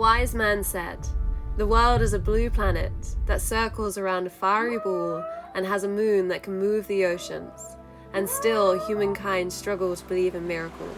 wise man said, "The world is a blue planet that circles around a fiery ball and has a moon that can move the oceans, and still humankind struggles to believe in miracles."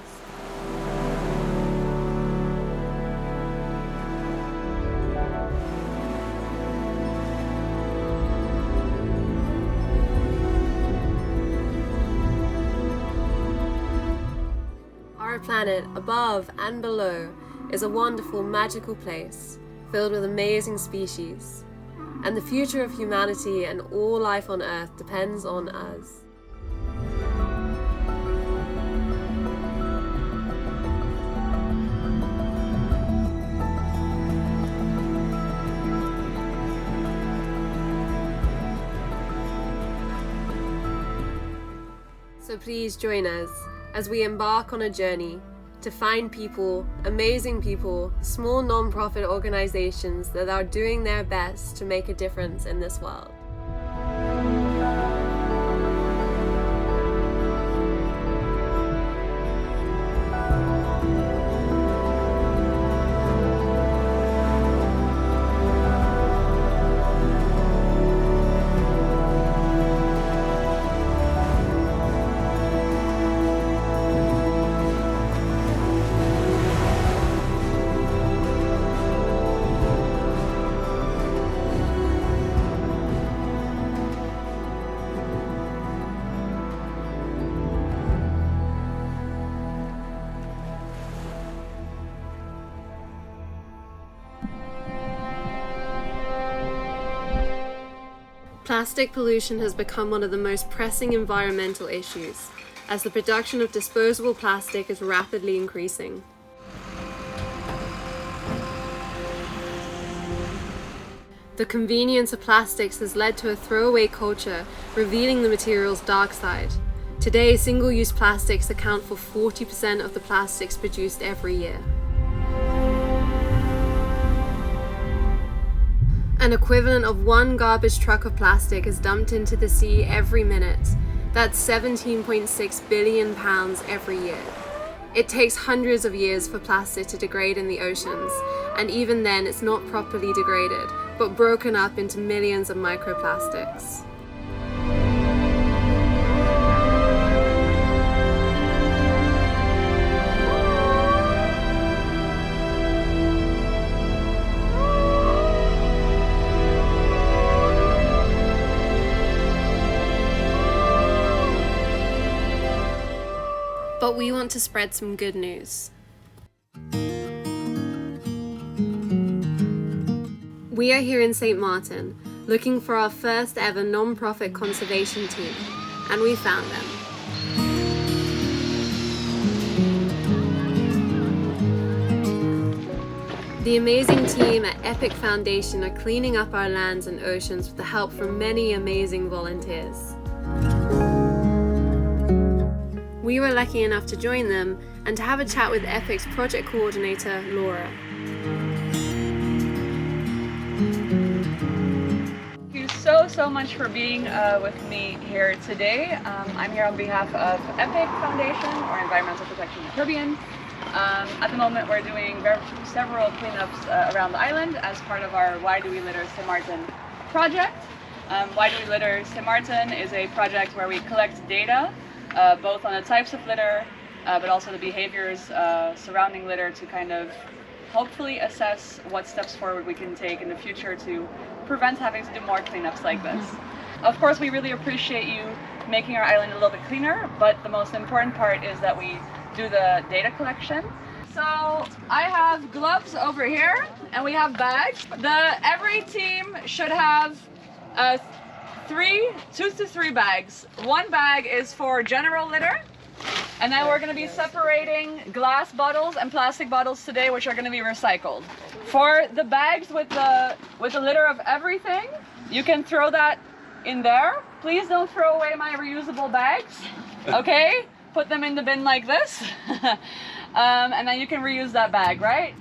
Our planet, above and below, is a wonderful, magical place filled with amazing species, and the future of humanity and all life on Earth depends on us. So please join us as we embark on a journey to find people, amazing people, small non-profit organizations that are doing their best to make a difference in this world. Plastic pollution has become one of the most pressing environmental issues, as the production of disposable plastic is rapidly increasing. The convenience of plastics has led to a throwaway culture, revealing the material's dark side. Today, single-use plastics account for 40% of the plastics produced every year. An equivalent of one garbage truck of plastic is dumped into the sea every minute. That's 17.6 billion pounds every year. It takes hundreds of years for plastic to degrade in the oceans, and even then it's not properly degraded, but broken up into millions of microplastics. But we want to spread some good news. We are here in St. Martin, looking for our first ever non-profit conservation team, and we found them. The amazing team at EPIC Foundation are cleaning up our lands and oceans with the help from many amazing volunteers. We were lucky enough to join them and to have a chat with EPIC's project coordinator, Laura. Thank you so much for being with me here today. I'm here on behalf of EPIC Foundation, or Environmental Protection of the Caribbean. At the moment we're doing several cleanups around the island as part of our Why Do We Litter St. Martin project. Why Do We Litter St. Martin is a project where we collect data both on the types of litter, but also the behaviors surrounding litter to kind of hopefully assess what steps forward we can take in the future to prevent having to do more cleanups like this. Of course, we really appreciate you making our island a little bit cleaner, but the most important part is that we do the data collection. So I have gloves over here, and we have bags. Every team should have 2 to 3 bags. One bag is for general litter, and then we're going to be separating glass bottles and plastic bottles today, which are going to be recycled. For the bags with the litter of everything, you can throw that in there. Please don't throw away my reusable bags, okay? Put them in the bin like this, and then you can reuse that bag, right?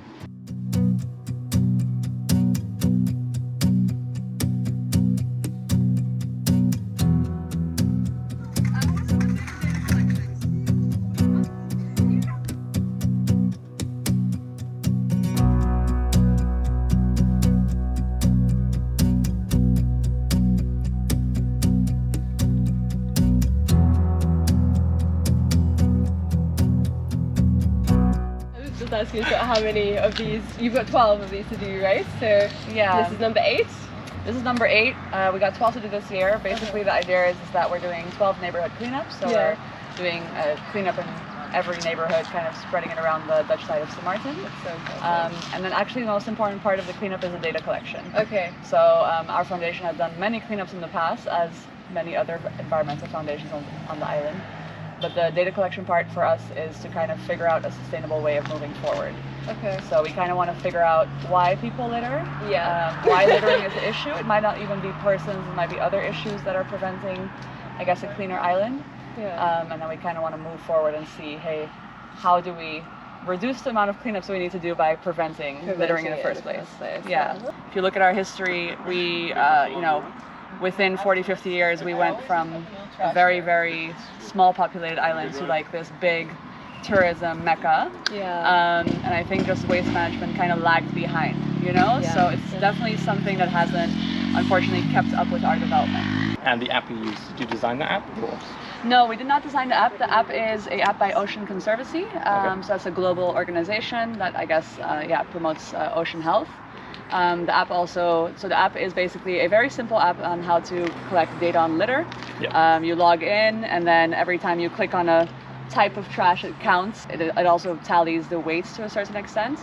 just ask you, so how many of these? You've got 12 of these to do, right? So Yeah. this is number 8. This is number 8. We got 12 to do this year. Basically, the idea is that we're doing 12 neighborhood cleanups. So we're doing a cleanup in every neighborhood, kind of spreading it around the Dutch side of St. Martin. So cool. And then actually the most important part of the cleanup is the data collection. Okay. So our foundation has done many cleanups in the past, as many other environmental foundations on the island. But the data collection part for us is to kind of figure out a sustainable way of moving forward. Okay. So we kind of want to figure out why people litter, Yeah. why littering is an issue. It might not even be persons, it might be other issues that are preventing, I guess, a cleaner island. Yeah. And then we kind of want to move forward and see, hey, how do we reduce the amount of cleanups we need to do by preventing littering in the first place? Yeah. If you look at our history, we, within 40, 50 years, we went from a very, very small populated island to like this big tourism mecca. Yeah. And I think just waste management kind of lagged behind, Yeah. So it's definitely something that hasn't, unfortunately, kept up with our development. And the app you use, did you design the app? Or? No, we did not design the app. The app is an app by Ocean Conservancy. So that's a global organization that I guess promotes ocean health. The app is basically a very simple app on how to collect data on litter. Yeah. You log in, and then every time you click on a type of trash, it counts. It also tallies the weights to a certain extent.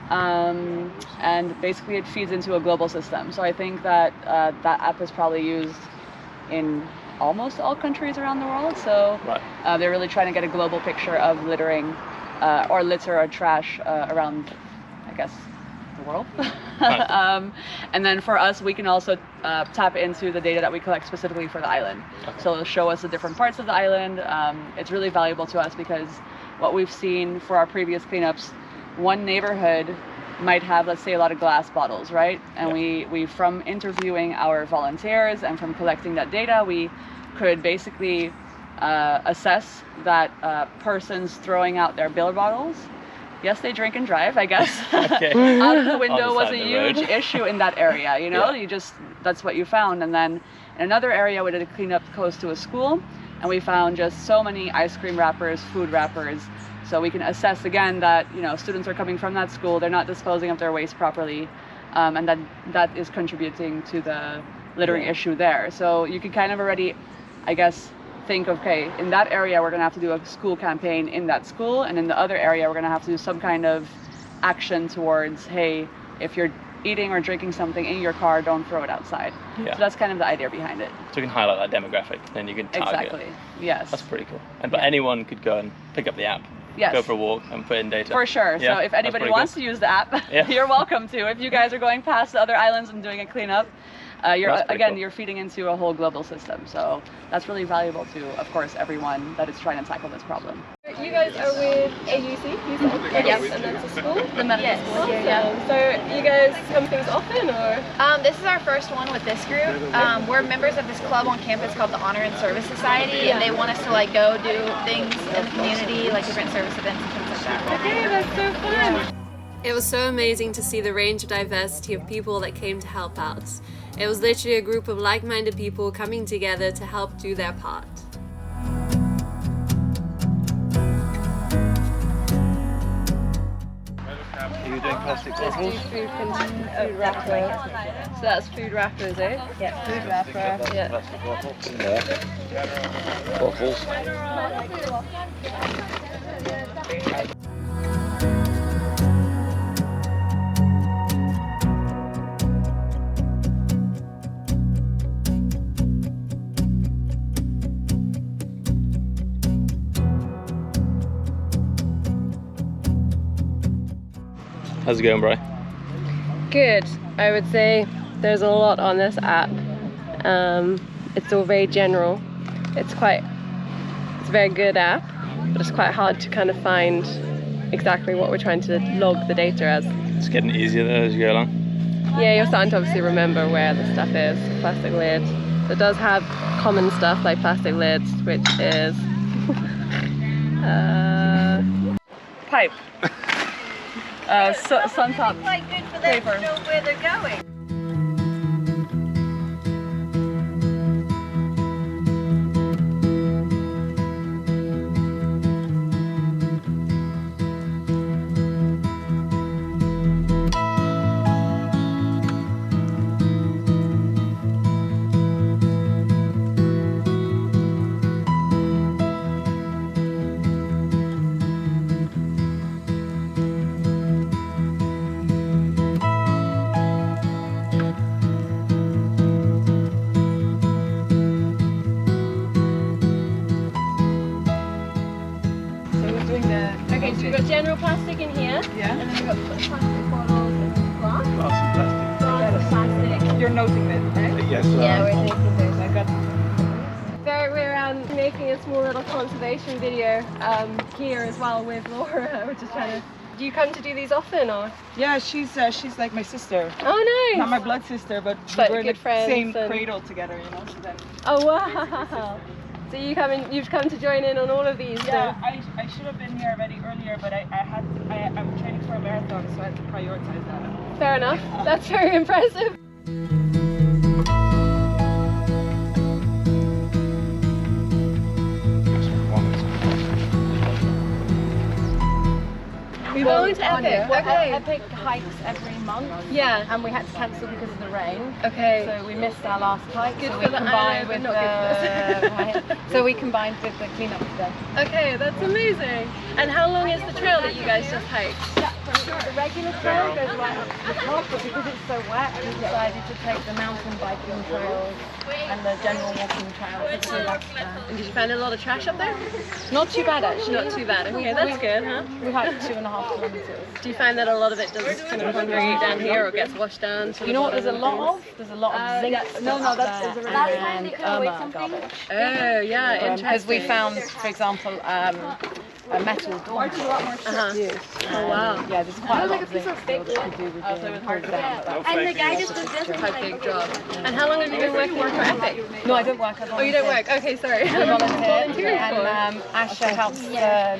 And basically it feeds into a global system. So I think that that app is probably used in almost all countries around the world. So they're really trying to get a global picture of littering or litter or trash around, I guess, the world. And then for us, we can also tap into the data that we collect specifically for the island. So it'll show us the different parts of the island. It's really valuable to us because what we've seen for our previous cleanups, one neighborhood might have, let's say, a lot of glass bottles, right? And we from interviewing our volunteers and from collecting that data, we could basically assess that persons throwing out their beer bottles, yes, they drink and drive, I guess. Okay. Out of the window was a the huge road. issue in that area, that's what you found. And then in another area, we did a cleanup close to a school, and we found just so many ice cream wrappers, food wrappers. So we can assess again that students are coming from that school, they're not disposing of their waste properly, and that is contributing to the littering issue there. So you can kind of already, I guess, think, okay, in that area we're going to have to do a school campaign in that school, and in the other area we're going to have to do some kind of action towards, hey, if you're eating or drinking something in your car, don't throw it outside. Yeah. So that's kind of the idea behind it. So you can highlight that demographic, then you can target. Exactly. Yes. That's pretty cool. But anyone could go and pick up the app. Yes. Go for a walk and put in data. For sure. Yeah, so if that's anybody pretty wants cool. to use the app, Yeah. you're welcome to. If you guys are going past the other islands and doing a cleanup, That's pretty cool. you're feeding into a whole global system. So that's really valuable to, of course, everyone that is trying to tackle this problem. You guys are with AUC, you said? Yes. And that's a school? The medical Yes. school here, Awesome. So you guys come things often, or? This is our first one with this group. We're members of this club on campus called the Honor and Service Society, and they want us to go do things in the community, like different service events and things like that. Okay, that's so fun. It was so amazing to see the range of diversity of people that came to help out. It was literally a group of like-minded people coming together to help do their part. Are you doing plastic bottles? Food wrapper. So that's food wrappers, eh? Yeah, food wrapper. Yeah. Plastic bottles in there. Bottles. How's it going, Bri? Good. I would say there's a lot on this app. It's all very general. It's a very good app, but it's quite hard to kind of find exactly what we're trying to log the data as. It's getting easier though as you go along. Yeah, you're starting to obviously remember where the stuff is. Plastic lid. It does have common stuff like plastic lids, which is pipe. Sun top paper. where they're going. doing the. Okay, so you've got general plastic in here, Yeah. and then you've got plastic bottles and glass. Glass and plastic. Glass and plastic. You're noting this, right? Yes. Yeah, we're taking those. I got. So we're making a small little conservation video here as well with Laura. We're just trying to. Do you come to do these often, or? Yeah, she's like my sister. Oh, nice. Not my blood sister, but But we're in good the friends same and- cradle together, you know. So then, Oh wow. So you've come to join in on all of these. yeah, I should have been here already earlier, but I'm training for a marathon, so I had to prioritize that. So fair enough. That's very impressive. We won't Epic. Okay. Epic hikes every month, Yeah. and we had to cancel because of the rain. Okay. So we missed our last hike. Good so for we the combined island, with but not good for so we combined with the cleanup today. Okay, that's amazing. And how long is the trail that you guys just hiked? Yeah, for sure. The regular trail goes right up to the top, but because it's so wet, we decided to take the mountain biking trails and the general walking trails. It's relaxed there. And did you find a lot of trash up there? Not too bad actually. Not too bad. Okay, that's good, huh? We hiked 2.5 kilometers. Do you find that a lot of it does kind of congregate down here or gets washed down? You know what there's a lot of? There's a lot of zinc. No, that's and garbage. Oh, yeah, interesting. Because we found, for example, a metal door. Oh, wow. Yeah, there's quite a lot of zinc still that we do with And the guy just Quite a big job. And how long have you been working for Epic? No, I don't work. Oh, you don't work? Okay, sorry. I volunteer, Volunteering for and Asha helps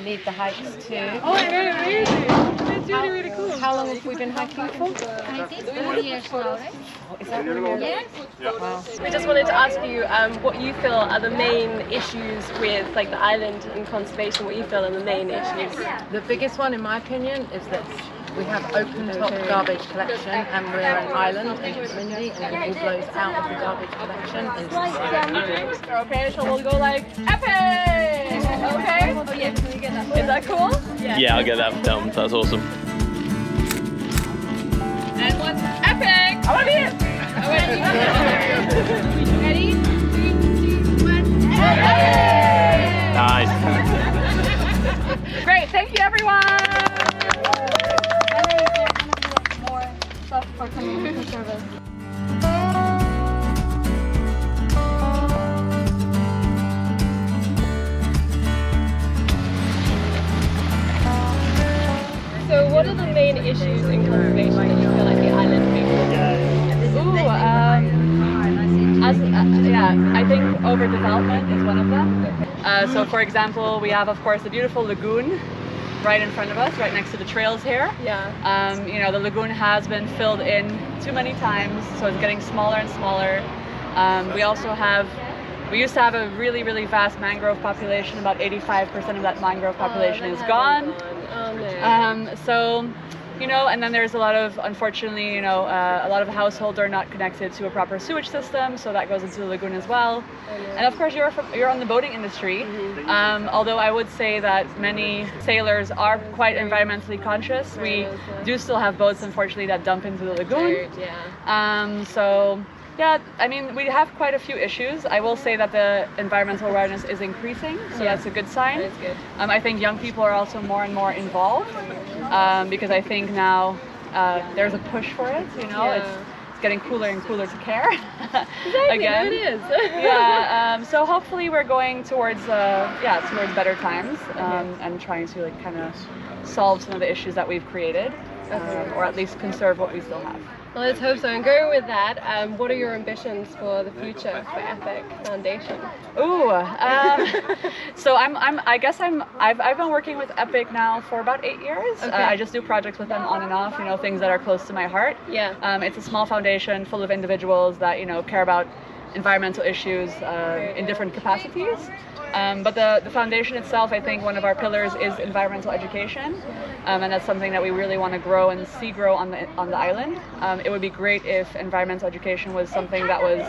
lead the hikes too. Oh, very amazing. That's really, really cool. How long have we been hiking for? I think 4 years now, right? Is that really? Yes. Wow. We just wanted to ask you what you feel are the main issues with like the island and conservation, what you feel are the main issues. The biggest one, in my opinion, is that we have open-top garbage collection, and we're an island in a community, and it all blows out of the garbage collection into the sea. Okay, so we'll go like Epic! Okay? Oh yeah, can we get that? Is that cool? Yeah, I'll get that filmed. That's awesome. And what's Epic? I want it! Ready? 3, 2, 1, Epic! Nice. Great, thank you everyone! More stuff for community service. So what are the main issues in conservation that you feel like the island faces? Ooh, I think overdevelopment is one of them. So for example, we have of course the beautiful lagoon right in front of us, right next to the trails here. Yeah. You know, the lagoon has been filled in too many times, so it's getting smaller and smaller. We used to have a really, really vast mangrove population. About 85% of that mangrove population is gone. Oh no. So, you know, and then there's a lot of, unfortunately, you know, a lot of households are not connected to a proper sewage system, so that goes into the lagoon as well. And of course, you're on the boating industry. Although I would say that many sailors are quite environmentally conscious, we do still have boats, unfortunately, that dump into the lagoon. So. Yeah, I mean, we have quite a few issues. I will say that the environmental awareness is increasing, so that's a good sign. That's good. I think young people are also more and more involved because I think now there's a push for it, you know, it's getting cooler and cooler to care. Again. It is. Yeah, so hopefully we're going towards towards better times and trying to like kind of solve some of the issues that we've created or at least conserve what we still have. Well, let's hope so. And going with that, what are your ambitions for the future for EPIC Foundation? Ooh, so I've been working with EPIC now for about 8 years. Okay. I just do projects with them on and off, you know, things that are close to my heart. Yeah. It's a small foundation full of individuals that, you know, care about environmental issues in different capacities. But the foundation itself, I think one of our pillars is environmental education, and that's something that we really want to grow and see grow on the island. It would be great if environmental education was something that was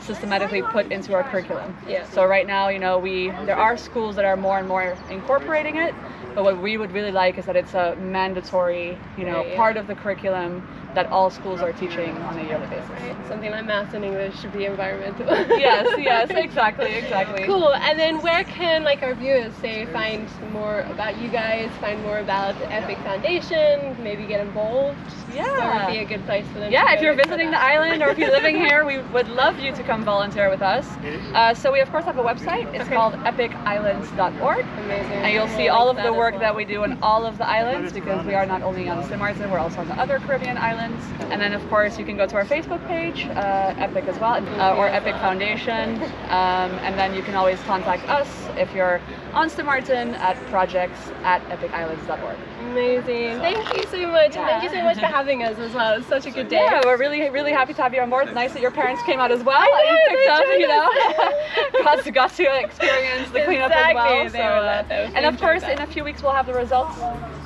systematically put into our curriculum. Yeah. So right now, you know, there are schools that are more and more incorporating it, But what we would really like is that it's a mandatory, you know, Right. part of the curriculum that all schools are teaching on a yearly basis. Right. Something like maths and English should be environmental. Yes, exactly. Cool. And then where can like our viewers say find more about you guys, find more about the EPIC Foundation, maybe get involved? Yeah. Where would be a good place for them to Yeah, go if you're look for visiting the that? island or if you're living here, we would love you to come volunteer with us. So we of course have a website. It's called epicislands.org. Amazing. And you'll see all of the work that we do on all of the islands, because we are not only on St. Martin, we're also on the other Caribbean islands. And then of course you can go to our Facebook page, EPIC as well, or EPIC Foundation. And then you can always contact us if you're on St. Martin at projects@epicislands.org. Amazing. Thank you so much. And thank you so much for having us as well. It's such a good day. Yeah, we're really happy to have you on board. Nice that your parents came out as well. I know, You picked they up, you joined know, got to experience the cleanup as well. Exactly, they were there, though. And of Enjoyed course, that. in a few weeks, we'll have the results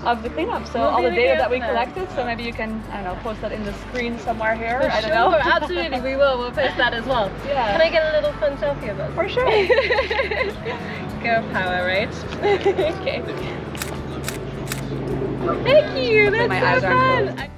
of the cleanup. So We'll all be the data looking that we out for that. collected. So maybe you can, I don't know, post that in the screen somewhere here. For I don't sure, know. absolutely, we will. We'll post that as well. Yeah. Can I get a little fun selfie of us? For sure. Girl power, right? Okay. Thank you. That's My so eyes aren't fun.